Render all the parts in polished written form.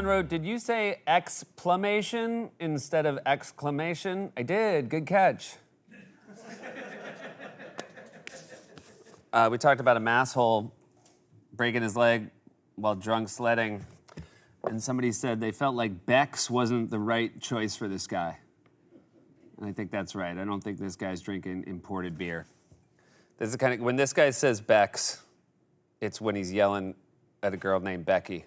wrote, did you say exclamation instead of exclamation? I did. Good catch. We talked about a masshole breaking his leg while drunk sledding, and somebody said they felt like Beck's wasn't the right choice for this guy. And I think that's right. I don't think this guy's drinking imported beer. This is when this guy says Beck's, it's when he's yelling at a girl named Becky.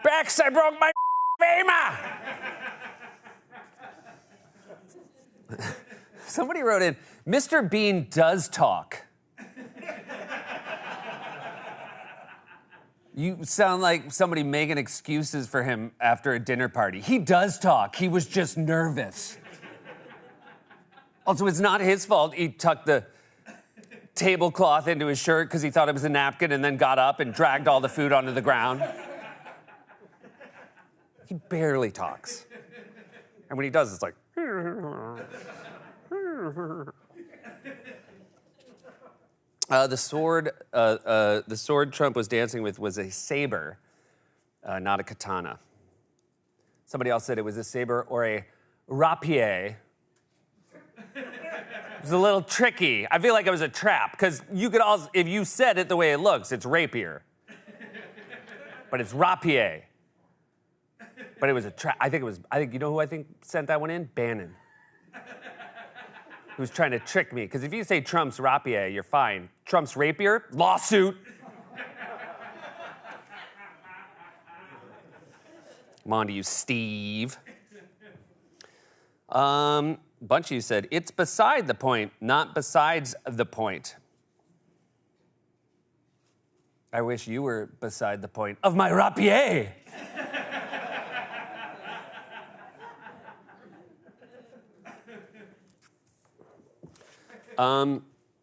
Bex, I broke my femur! Somebody wrote in, Mr. Bean does talk. You sound like somebody making excuses for him after a dinner party. He does talk. He was just nervous. Also, it's not his fault he tucked the tablecloth into his shirt because he thought it was a napkin and then got up and dragged all the food onto the ground. He barely talks. And when he does, it's like... The sword Trump was dancing with was a saber, not a katana. Somebody else said it was a saber or a rapier. It was a little tricky. I feel like it was a trap, because you could also, if you said it the way it looks, it's rapier. But it's rapier. But it was a trap. You know who I think sent that one in? Bannon. Who's trying to trick me. Because if you say Trump's rapier, you're fine. Trump's rapier, lawsuit. Come on to you, Steve. Bunch of you said, it's beside the point, not besides the point. I wish you were beside the point of my rapier.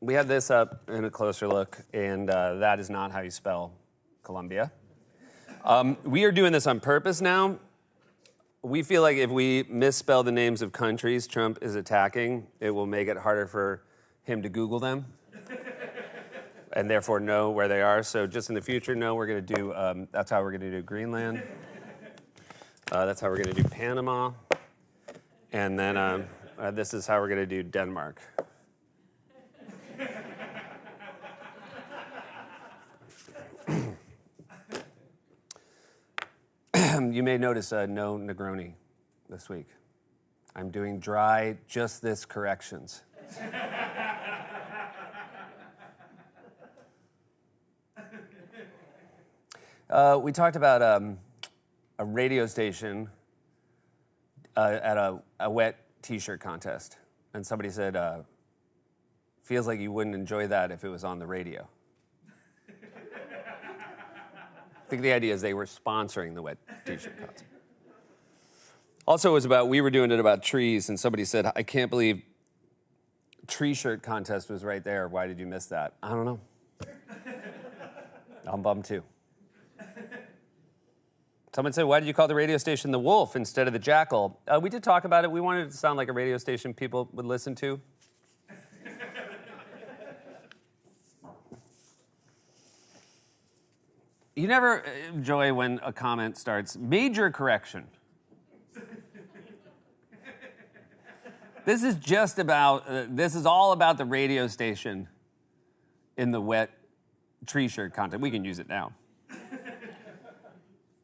We had this up in a closer look, and that is not how you spell Colombia. We are doing this on purpose now. We feel like if we misspell the names of countries Trump is attacking, it will make it harder for him to Google them and therefore know where they are. So just in the future, no, we're going to do, that's how we're going to do Greenland. That's how we're going to do Panama. And then this is how we're going to do Denmark. You may notice no Negroni this week. I'm doing dry, just this corrections. We talked about a radio station at a wet T-shirt contest. And somebody said, feels like you wouldn't enjoy that if it was on the radio. I think the idea is they were sponsoring the wet T-shirt contest. Also, we were doing it about trees, and somebody said, I can't believe tree shirt contest was right there. Why did you miss that? I don't know. I'm bummed too. Someone said, why did you call the radio station the Wolf instead of the Jackal? We did talk about it. We wanted it to sound like a radio station people would listen to. You never enjoy when a comment starts, major correction. This is just about, this is all about the radio station in the wet tree shirt content. We can use it now.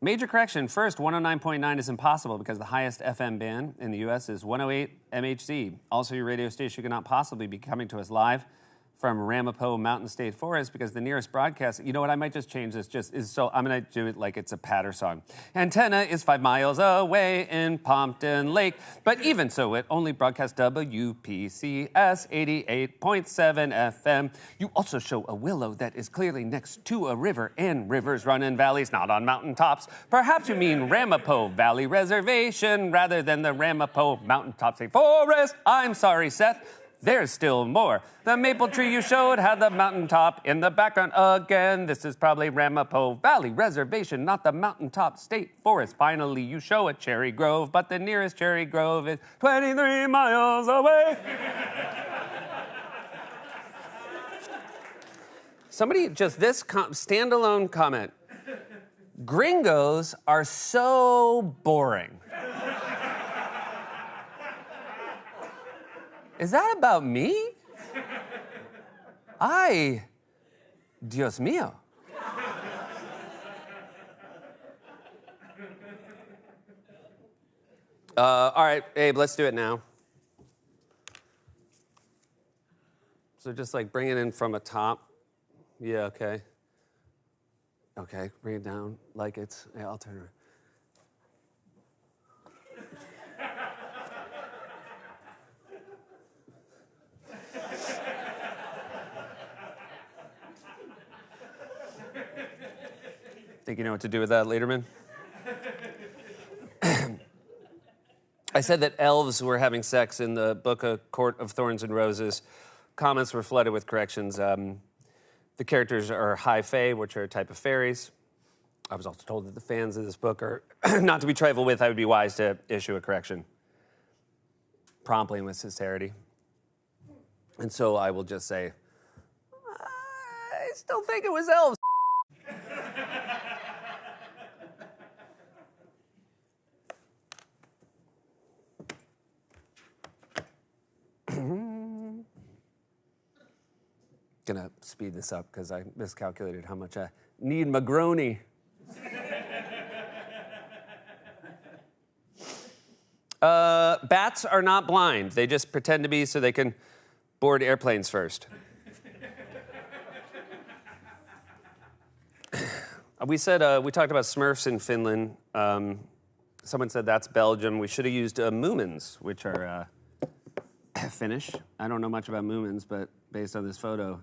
Major correction. First, 109.9 is impossible because the highest FM band in the U.S. is 108 MHz. Also, your radio station cannot possibly be coming to us live from Ramapo Mountain State Forest because the nearest broadcast, you know what, I might just change this, I'm gonna do it like it's a patter song. Antenna is 5 miles away in Pompton Lake, but even so, it only broadcasts WPCS 88.7 FM. You also show a willow that is clearly next to a river, and rivers run in valleys, not on mountaintops. Perhaps you mean Ramapo Valley Reservation rather than the Ramapo Mountaintop State Forest. I'm sorry, Seth. There's still more. The maple tree you showed had the mountaintop in the background again. This is probably Ramapo Valley Reservation, not the Mountaintop State Forest. Finally, you show a cherry grove, but the nearest cherry grove is 23 miles away. Somebody, just this standalone comment. Gringos are so boring. Is that about me? Dios mío. All right, Abe, let's do it now. So just like bring it in from a top. Yeah, okay. Okay, bring it down like it's, yeah, I'll turn it. Think you know what to do with that, Lederman? I said that elves were having sex in the book of Court of Thorns and Roses. Comments were flooded with corrections. The characters are high fae, which are a type of fairies. I was also told that the fans of this book are not to be trifled with. I would be wise to issue a correction promptly and with sincerity. And so I will just say, I still think it was elves. Gonna speed this up because I miscalculated how much I need Magroni. Bats are not blind. They just pretend to be so they can board airplanes first. We talked about Smurfs in Finland. Someone said that's Belgium. We should have used Moomins, which are Finnish. I don't know much about Moomins, but based on this photo,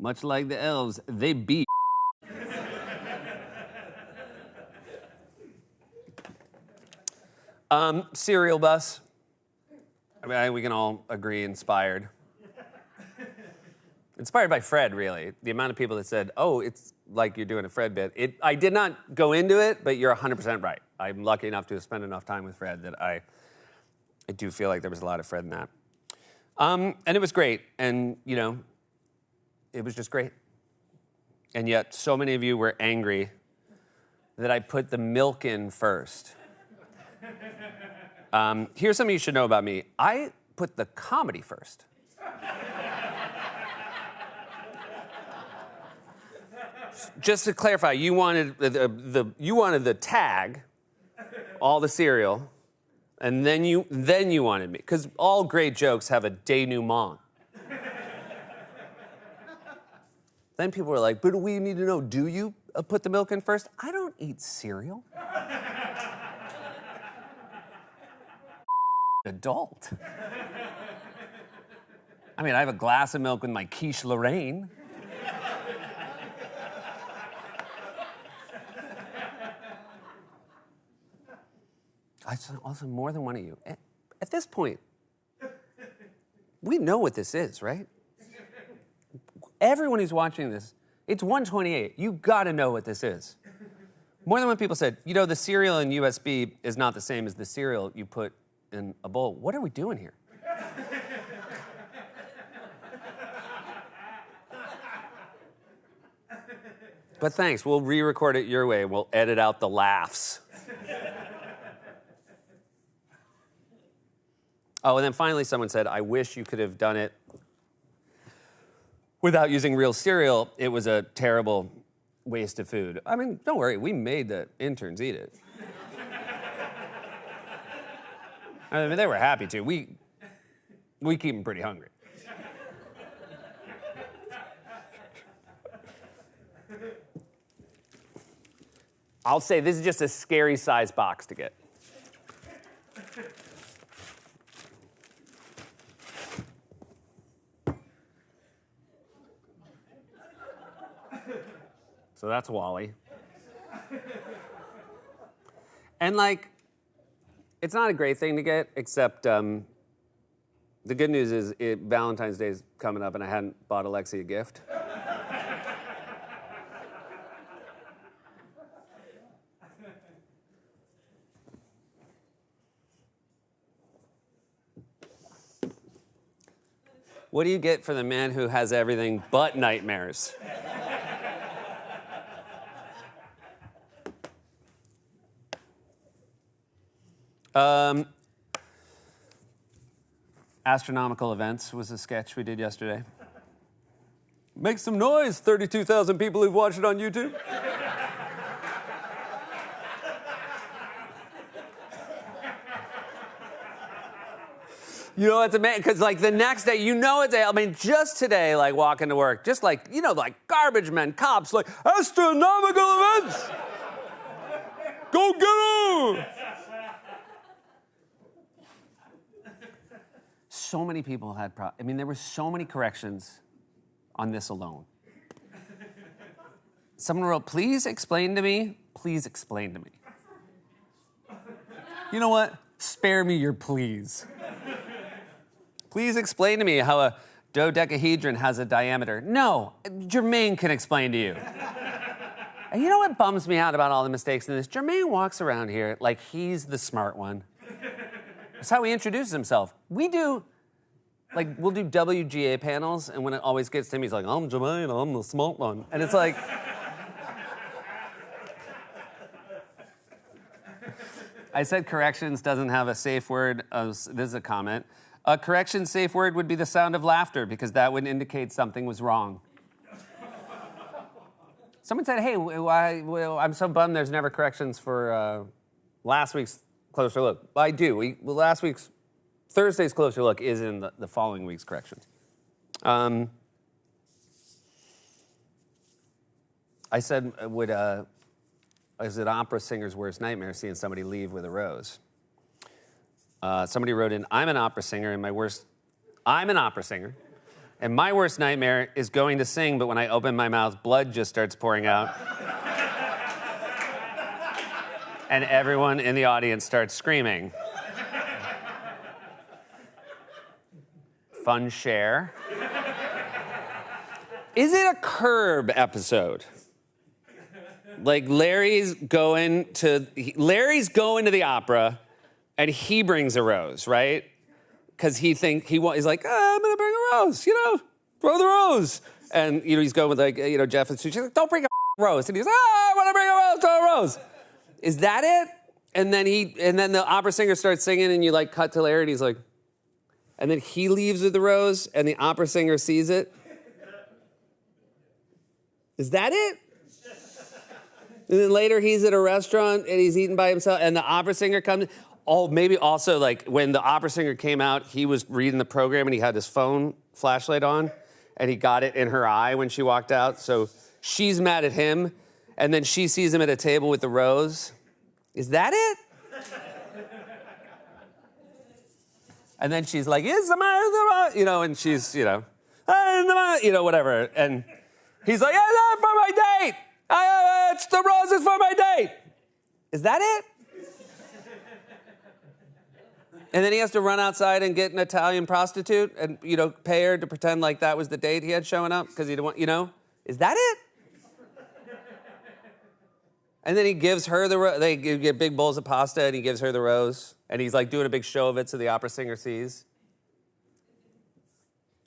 much like the elves, they beat. Cereal bus. I mean, we can all agree inspired. Inspired by Fred, really. The amount of people that said, oh, it's like you're doing a Fred bit. I did not go into it, but you're 100% right. I'm lucky enough to have spent enough time with Fred that I do feel like there was a lot of Fred in that. And it was great. And, you know, it was just great. And yet, so many of you were angry that I put the milk in first. Here's something you should know about me. I put the comedy first. Just to clarify, you wanted the tag, all the cereal, and then you wanted me, because all great jokes have a denouement. Then people were like, but we need to know, do you put the milk in first? I don't eat cereal. Adult. I mean, I have a glass of milk with my quiche Lorraine. Also, more than one of you. At this point, we know what this is, right? Everyone who's watching this, it's 1:28. You gotta know what this is. More than one people said, you know, the cereal in USB is not the same as the cereal you put in a bowl. What are we doing here? But thanks, we'll re-record it your way. We'll edit out the laughs. Oh, and then finally someone said, I wish you could have done it without using real cereal. It was a terrible waste of food. I mean, don't worry, we made the interns eat it. I mean, they were happy to. We keep them pretty hungry. I'll say this is just a scary size box to get. So that's Wally. And like, it's not a great thing to get, except the good news is Valentine's Day is coming up and I hadn't bought Alexi a gift. What do you get for the man who has everything but nightmares? Astronomical Events was a sketch we did yesterday. Make some noise, 32,000 people who've watched it on YouTube. You know, it's amazing, because, like, the next day, you know it's, I mean, just today, like, walking to work, just like, you know, like, garbage men, cops, like, astronomical events! Go get 'em! So many people had I mean, there were so many corrections on this alone. Someone wrote, please explain to me, please explain to me. You know what? Spare me your please. Please explain to me how a dodecahedron has a diameter. No, Jermaine can explain to you. And you know what bums me out about all the mistakes in this? Jermaine walks around here like he's the smart one. That's how he introduces himself. We'll do WGA panels, and when it always gets to him, he's like, I'm Jermaine, I'm the smart one. And it's like... I said corrections doesn't have a safe word. This is a comment. A correction safe word would be the sound of laughter, because that would indicate something was wrong. Someone said, hey, I'm so bummed there's never corrections for last week's Closer Look. Well, I do. Last week's, Thursday's Closer Look is in the following week's corrections. I said, is it opera singer's worst nightmare seeing somebody leave with a rose? Somebody wrote in, I'm an opera singer, and my worst nightmare is going to sing, but when I open my mouth, blood just starts pouring out. And everyone in the audience starts screaming. Fun share. Is it a Curb episode? Like Larry's going to the opera, and he brings a rose, right? Because he's like, I'm gonna bring a rose, throw the rose. And he's going with Jeff and Sue. She's like, don't bring a rose. And he's like, I want to bring a rose, throw a rose. Is that it? And then the opera singer starts singing, and you cut to Larry, and he's like, and then he leaves with the rose, and the opera singer sees it. Is that it? And then later he's at a restaurant and he's eating by himself, and the opera singer comes. Oh, maybe also when the opera singer came out, he was reading the program and he had his phone flashlight on, and he got it in her eye when she walked out. So she's mad at him, and then she sees him at a table with the rose. Is that it? And then she's like, "Is the man, and she's, whatever. And he's like, "It's for my date. It's the roses for my date." Is that it? And then he has to run outside and get an Italian prostitute and, pay her to pretend like that was the date he had showing up because he didn't want, Is that it? And then he gives her they get big bowls of pasta, and he gives her the rose. And he's doing a big show of it so the opera singer sees.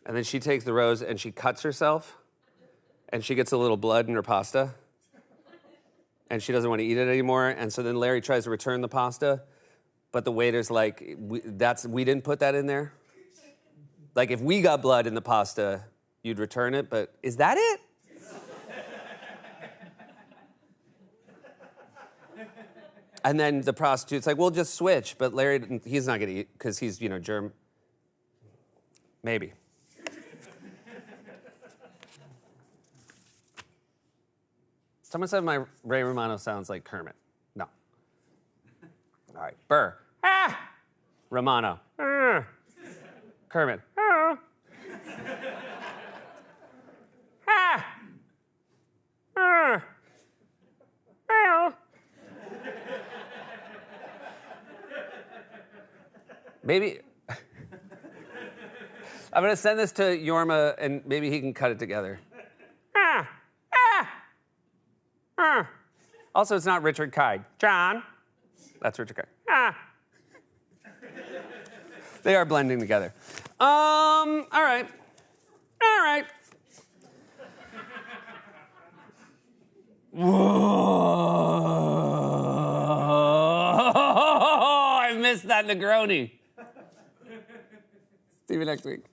And then she takes the rose and she cuts herself. And she gets a little blood in her pasta. And she doesn't want to eat it anymore. And so then Larry tries to return the pasta. But the waiter's like, we didn't put that in there. If we got blood in the pasta, you'd return it. But is that it? And then the prostitute's like, we'll just switch. But Larry, he's not going to eat because he's, germ. Maybe. Someone said my Ray Romano sounds like Kermit. No. All right. Burr. Ah! Romano. Kermit. Ah! Ah! Maybe. I'm going to send this to Yorma, and maybe he can cut it together. Also, it's not Richard Kide. John. That's Richard Kide. They are blending together. All right. Whoa. I've miss that Negroni. See you next week.